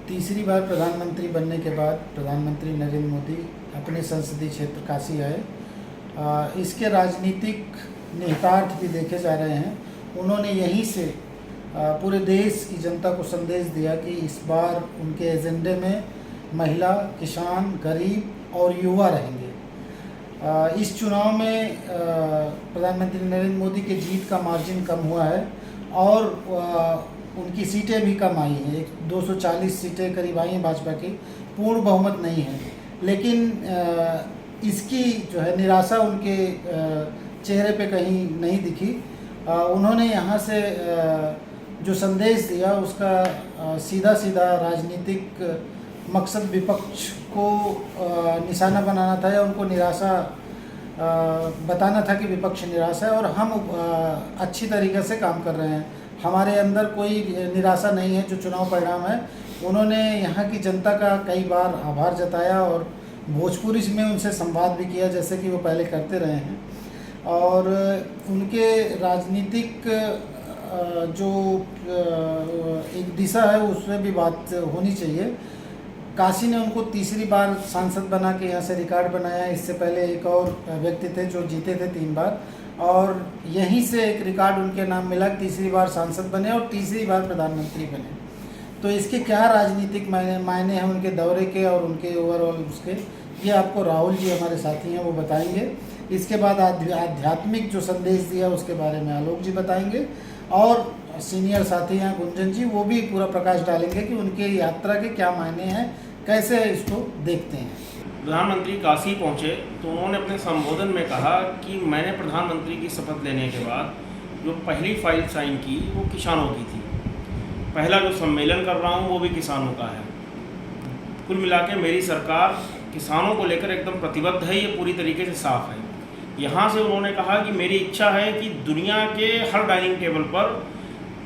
तीसरी बार प्रधानमंत्री बनने के बाद प्रधानमंत्री नरेंद्र मोदी अपने संसदीय क्षेत्र काशी आए। इसके राजनीतिक निहितार्थ भी देखे जा रहे हैं। उन्होंने यहीं से पूरे देश की जनता को संदेश दिया कि इस बार उनके एजेंडे में महिला, किसान, गरीब और युवा रहेंगे। इस चुनाव में प्रधानमंत्री नरेंद्र मोदी के जीत का मार्जिन कम हुआ है और उनकी सीटें भी कम आई हैं। 240 सीटें करीब आई हैं भाजपा की, पूर्ण बहुमत नहीं है। लेकिन इसकी जो है निराशा उनके चेहरे पे कहीं नहीं दिखी। उन्होंने यहाँ से जो संदेश दिया उसका सीधा सीधा राजनीतिक मकसद विपक्ष को निशाना बनाना था या उनको निराशा बताना था कि विपक्ष निराश है और हम अच्छी तरीके से काम कर रहे हैं, हमारे अंदर कोई निराशा नहीं है जो चुनाव परिणाम है। उन्होंने यहाँ की जनता का कई बार आभार जताया और भोजपुरी में उनसे संवाद भी किया जैसे कि वो पहले करते रहे हैं। और उनके राजनीतिक जो एक दिशा है उसमें भी बात होनी चाहिए। काशी ने उनको तीसरी बार सांसद बना के यहाँ से रिकॉर्ड बनाया। इससे पहले एक और व्यक्ति थे जो जीते थे 3 बार और यहीं से एक रिकॉर्ड उनके नाम मिला, तीसरी बार सांसद बने और तीसरी बार प्रधानमंत्री बने। तो इसके क्या राजनीतिक मायने हैं उनके दौरे के और उनके ओवरऑल उसके, ये आपको राहुल जी हमारे साथी हैं वो बताएंगे। इसके बाद आध्यात्मिक जो संदेश दिया उसके बारे में आलोक जी बताएंगे और सीनियर साथी हैं गुंजन जी, वो भी पूरा प्रकाश डालेंगे कि उनके यात्रा के क्या मायने हैं, कैसे इसको देखते हैं। प्रधानमंत्री काशी पहुंचे तो उन्होंने अपने संबोधन में कहा कि मैंने प्रधानमंत्री की शपथ लेने के बाद जो पहली फाइल साइन की वो किसानों की थी। पहला जो सम्मेलन कर रहा हूँ वो भी किसानों का है। कुल मिला के मेरी सरकार किसानों को लेकर एकदम प्रतिबद्ध है, ये पूरी तरीके से साफ है। यहाँ से उन्होंने कहा कि मेरी इच्छा है कि दुनिया के हर डाइनिंग टेबल पर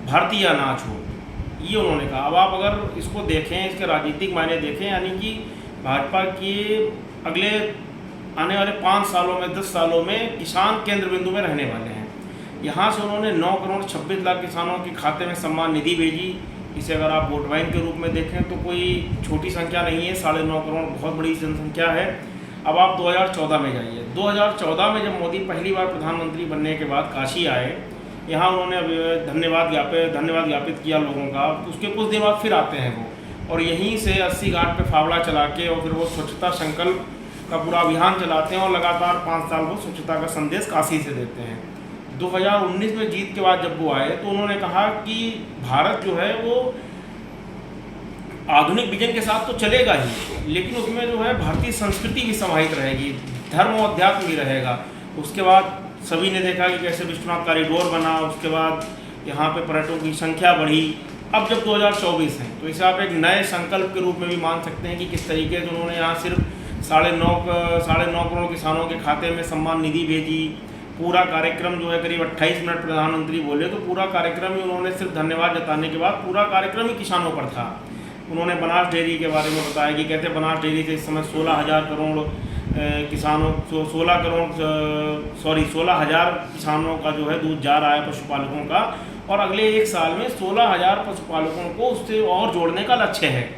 भारतीय अनाज हो, ये उन्होंने कहा। अब आप अगर इसको देखें, इसके राजनीतिक मायने देखें, यानी कि भाजपा के अगले आने वाले 5 सालों में 10 सालों में किसान केंद्र बिंदु में रहने वाले हैं। यहाँ से उन्होंने 9 करोड़ 26 लाख किसानों के खाते में सम्मान निधि भेजी। इसे अगर आप वोट बैंक के रूप में देखें तो कोई छोटी संख्या नहीं है, 9.5 करोड़ बहुत बड़ी जनसंख्या है। अब आप 2014 में जाइए। 2014 में जब मोदी पहली बार प्रधानमंत्री बनने के बाद काशी आए, यहाँ उन्होंने धन्यवाद ज्ञापित किया लोगों का। उसके कुछ दिन बाद फिर आते हैं वो और यहीं से 80 घाट पे फावड़ा चला के और फिर वो स्वच्छता संकल्प का पूरा अभियान चलाते हैं और लगातार 5 साल वो स्वच्छता का संदेश काशी से देते हैं। 2019 में जीत के बाद जब वो आए तो उन्होंने कहा कि भारत जो है वो आधुनिक विजन के साथ तो चलेगा ही, लेकिन उसमें जो है भारतीय संस्कृति भी समाहित रहेगी, धर्म और अध्यात्म भी रहेगा। उसके बाद सभी ने देखा कि कैसे विश्वनाथ कॉरिडोर बना, उसके बाद यहाँ पे पर्यटकों की संख्या बढ़ी। अब जब 2024 है तो इसे आप एक नए संकल्प के रूप में भी मान सकते हैं कि किस तरीके से उन्होंने यहाँ सिर्फ 9.5 करोड़ किसानों के खाते में सम्मान निधि भेजी। पूरा कार्यक्रम जो है करीब 28 मिनट प्रधानमंत्री बोले तो पूरा कार्यक्रम ही उन्होंने सिर्फ धन्यवाद जताने के बाद पूरा कार्यक्रम ही किसानों पर था। उन्होंने बनास डेयरी के बारे में बताया कि कहते बनास डेयरी से इस समय 16,000 करोड़ किसानों 16,000 किसानों का जो है दूध जा रहा है पशुपालकों का, और अगले 1 साल में 16,000 पशुपालकों को उससे और जोड़ने का लक्ष्य है।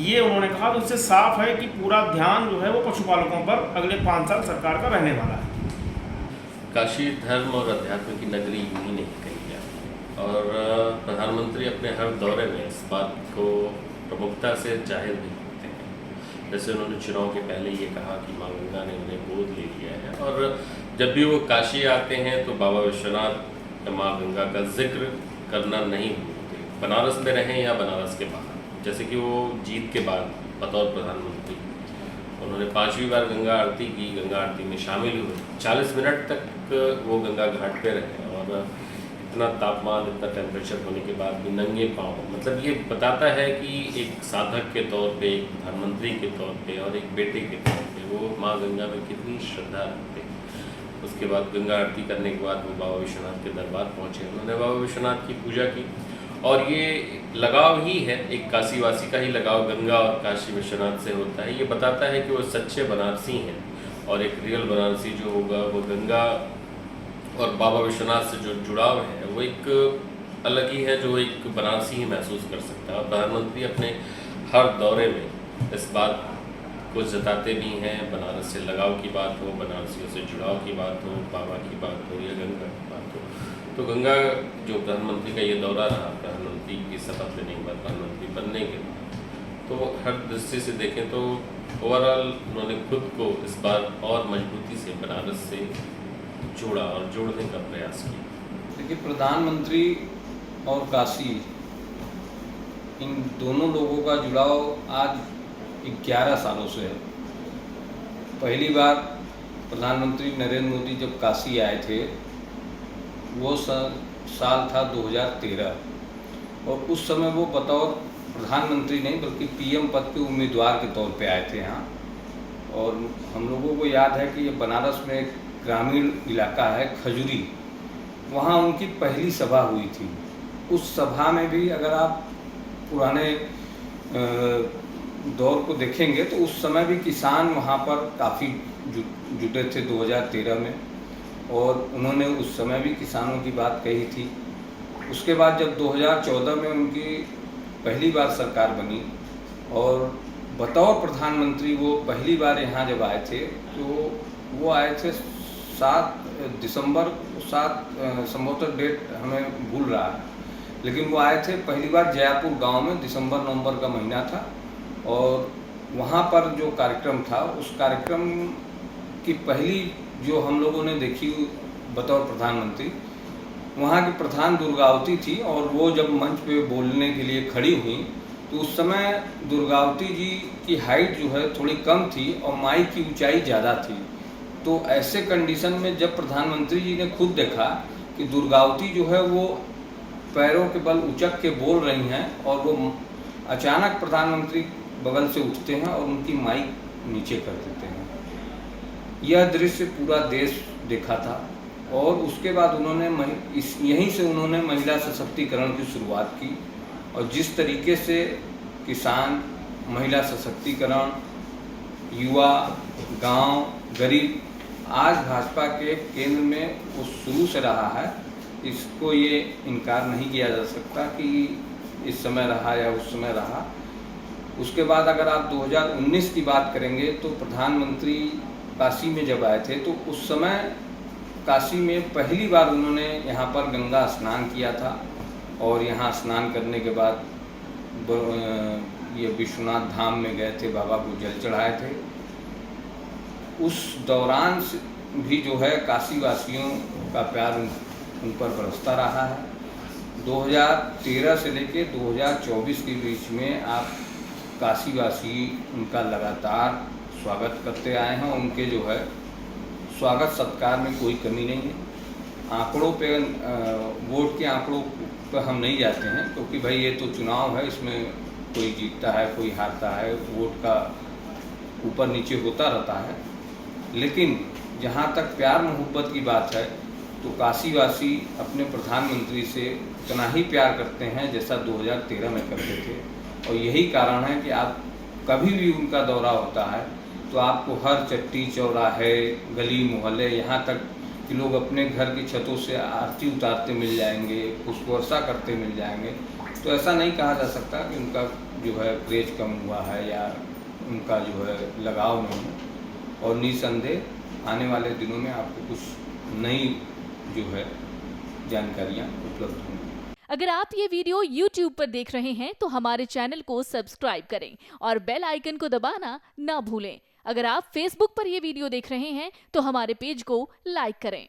ये उन्होंने कहा। तो इससे साफ है कि पूरा ध्यान जो है वो पशुपालकों पर अगले 5 साल सरकार का रहने वाला है। काशी धर्म और अध्यात्म की नगरी यूं ही नहीं कही जाती और प्रधानमंत्री अपने हर दौरे में इस बात को प्रमुखता से जाहिर भी करते हैं। जैसे उन्होंने चुनाव के पहले ये कहा कि माँ गंगा ने उन्हें गोद ले लिया है और जब भी वो काशी आते हैं तो बाबा विश्वनाथ माँ गंगा का जिक्र करना नहीं भूलते, बनारस में रहें या बनारस के बाहर। जैसे कि वो जीत के बाद बतौर प्रधानमंत्री उन्होंने 5वीं बार गंगा आरती की, गंगा आरती में शामिल हुए, 40 मिनट तक वो गंगा घाट पे रहे और इतना तापमान, इतना टेम्परेचर होने के बाद भी नंगे पाँव। मतलब ये बताता है कि एक साधक के तौर पे, एक प्रधानमंत्री के तौर पे और एक बेटे के तौर पे वो माँ गंगा में कितनी श्रद्धा रखते हैं। उसके बाद गंगा आरती करने के बाद वो बाबा विश्वनाथ के दरबार पहुँचे, उन्होंने बाबा विश्वनाथ की पूजा की और ये लगाव ही है, एक काशीवासी का ही लगाव गंगा और काशी विश्वनाथ से होता है। ये बताता है कि वो सच्चे बनारसी हैं और एक रियल बनारसी जो होगा वो गंगा और बाबा विश्वनाथ से जो जुड़ाव है वो एक अलग ही है, जो एक बनारसी ही महसूस कर सकता है। और प्रधानमंत्री अपने हर दौरे में इस बात को जताते भी हैं, बनारस से लगाव की बात हो, बनारसियों से जुड़ाव की बात हो, बाबा की बात हो या गंगा की बात हो। तो गंगा जो प्रधानमंत्री का ये दौरा रहा, प्रधानमंत्री की शपथ लेने के बाद, प्रधानमंत्री बनने के बाद, तो हर दृष्टि से देखें तो ओवरऑल उन्होंने खुद को इस बार और मजबूती से बनारस से जोड़ा और जोड़ने का प्रयास किया। देखिए, प्रधानमंत्री और काशी, इन दोनों लोगों का जुड़ाव आज 11 सालों से है। पहली बार प्रधानमंत्री नरेंद्र मोदी जब काशी आए थे, वो साल था 2013, और उस समय वो बतौर प्रधानमंत्री नहीं बल्कि पीएम पद के उम्मीदवार के तौर पे आए थे यहाँ। और हम लोगों को याद है कि ये बनारस में एक ग्रामीण इलाका है खजूरी, वहाँ उनकी पहली सभा हुई थी। उस सभा में भी अगर आप पुराने दौर को देखेंगे तो उस समय भी किसान वहाँ पर काफ़ी जुटे थे 2013 में, और उन्होंने उस समय भी किसानों की बात कही थी। उसके बाद जब 2014 में उनकी पहली बार सरकार बनी और बतौर प्रधानमंत्री वो पहली बार यहाँ जब आए थे, तो वो आए थे 7 दिसंबर, संभवतः डेट हमें भूल रहा है, लेकिन वो आए थे पहली बार जयपुर गांव में, दिसंबर-नवंबर का महीना था। और वहाँ पर जो कार्यक्रम था, उस कार्यक्रम की पहली जो हम लोगों ने देखी बतौर प्रधानमंत्री, वहाँ की प्रधान दुर्गावती थी, और वो जब मंच पे बोलने के लिए खड़ी हुई तो उस समय दुर्गावती जी की हाइट जो है थोड़ी कम थी और माइक की ऊंचाई ज़्यादा थी। तो ऐसे कंडीशन में जब प्रधानमंत्री जी ने खुद देखा कि दुर्गावती जो है वो पैरों के बल उचक के बोल रही हैं, और वो अचानक प्रधानमंत्री बगल से उठते हैं और उनकी माइक नीचे कर देते हैं। यह दृश्य पूरा देश देखा था, और उसके बाद उन्होंने यहीं से उन्होंने महिला सशक्तिकरण की शुरुआत की। और जिस तरीके से किसान, महिला सशक्तिकरण, युवा, गांव, गरीब आज भाजपा के केंद्र में वो शुरू से रहा है, इसको ये इनकार नहीं किया जा सकता कि इस समय रहा या उस समय रहा। उसके बाद अगर आप 2019 की बात करेंगे तो प्रधानमंत्री काशी में जब आए थे, तो उस समय काशी में पहली बार उन्होंने यहाँ पर गंगा स्नान किया था, और यहाँ स्नान करने के बाद ये विश्वनाथ धाम में गए थे, बाबा को जल चढ़ाए थे। उस दौरान भी जो है काशी वासियों का प्यार उन पर बरसता रहा है। 2013 से लेके 2024 के बीच में आप काशीवासी उनका लगातार स्वागत करते आए हैं। उनके जो है स्वागत सत्कार में कोई कमी नहीं है। आंकड़ों पे, वोट के आंकड़ों पर हम नहीं जाते हैं, क्योंकि भाई ये तो चुनाव है, इसमें कोई जीतता है कोई हारता है, वोट का ऊपर नीचे होता रहता है। लेकिन जहाँ तक प्यार मोहब्बत की बात है, तो काशीवासी अपने प्रधानमंत्री से उतना ही प्यार करते हैं जैसा 2013 में करते थे। और यही कारण है कि आप कभी भी उनका दौरा होता है तो आपको हर चट्टी चौराहे, गली मोहल्ले, यहाँ तक कि लोग अपने घर की छतों से आरती उतारते मिल जाएंगे, पुष्प वर्षा करते मिल जाएंगे। तो ऐसा नहीं कहा जा सकता कि उनका जो है क्रेज कम हुआ है या उनका जो है लगाव नहीं है। और निसंदेह आने वाले दिनों में आपको कुछ नई जो है जानकारियाँ उपलब्ध होंगी। अगर आप ये वीडियो YouTube पर देख रहे हैं तो हमारे चैनल को सब्सक्राइब करें और बेल आइकन को दबाना ना भूलें। अगर आप Facebook पर ये वीडियो देख रहे हैं तो हमारे पेज को लाइक करें।